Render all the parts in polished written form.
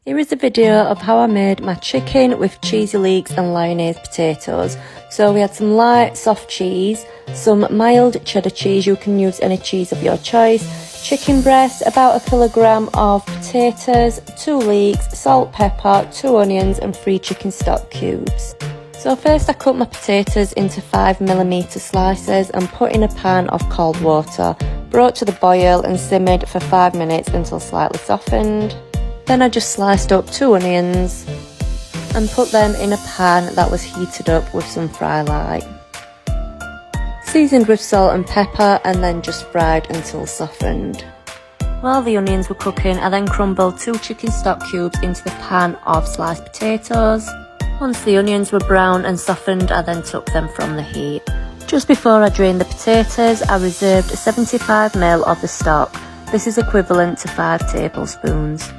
Here is a video of how I made my chicken with cheesy leeks and lyonnaise potatoes. So we had some light soft cheese, some mild cheddar cheese, you can use any cheese of your choice, chicken breast, about 1 kilogram of potatoes, 2 leeks, salt, pepper, 2 onions and 3 chicken stock cubes. So first I cut my potatoes into 5mm slices and put in a pan of cold water, brought to the boil and simmered for 5 minutes until slightly softened. Then I just sliced up 2 onions and put them in a pan that was heated up with some fry light. Seasoned with salt and pepper and then just fried until softened. While the onions were cooking, I then crumbled 2 chicken stock cubes into the pan of sliced potatoes. Once the onions were brown and softened, I then took them from the heat. Just before I drained the potatoes, I reserved 75ml of the stock. This is equivalent to 5 tablespoons.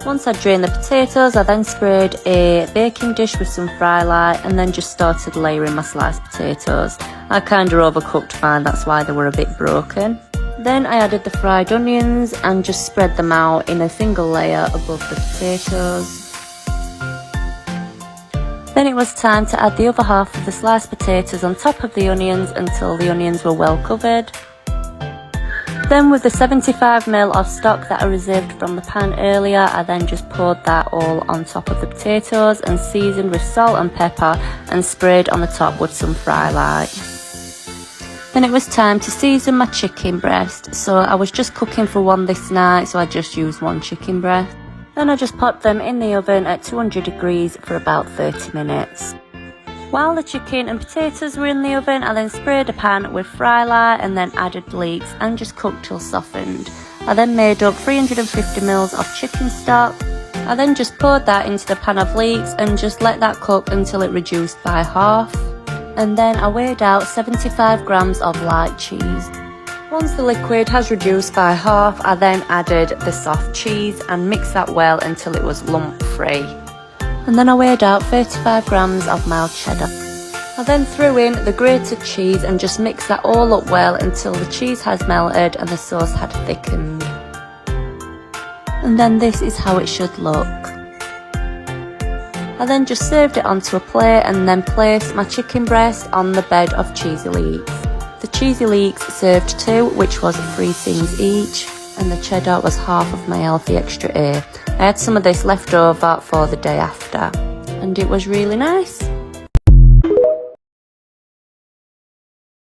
Once I drained the potatoes, I then sprayed a baking dish with some fry light and then just started layering my sliced potatoes. I kinda overcooked mine, that's why they were a bit broken. Then I added the fried onions and just spread them out in a single layer above the potatoes. Then it was time to add the other half of the sliced potatoes on top of the onions until the onions were well covered. Then with the 75ml of stock that I reserved from the pan earlier, I then just poured that all on top of the potatoes and seasoned with salt and pepper and sprayed on the top with some fry light. Then it was time to season my chicken breast, so I was just cooking for one this night, so I just used 1 chicken breast. Then I just popped them in the oven at 200 degrees for about 30 minutes. While the chicken and potatoes were in the oven, I then sprayed a pan with fry light and then added leeks and just cooked till softened. I then made up 350ml of chicken stock. I then just poured that into the pan of leeks and just let that cook until it reduced by half. And then I weighed out 75 grams of light cheese. Once the liquid has reduced by half, I then added the soft cheese and mixed that well until it was lump free. And then I weighed out 35 grams of mild cheddar. I then threw in the grated cheese and just mixed that all up well until the cheese has melted and the sauce had thickened. And then this is how it should look. I then just served it onto a plate and then placed my chicken breast on the bed of cheesy leeks. The cheesy leeks served 2, which was 3 things each, and the cheddar was half of my healthy extra A. I had some of this left over for the day after, and it was really nice.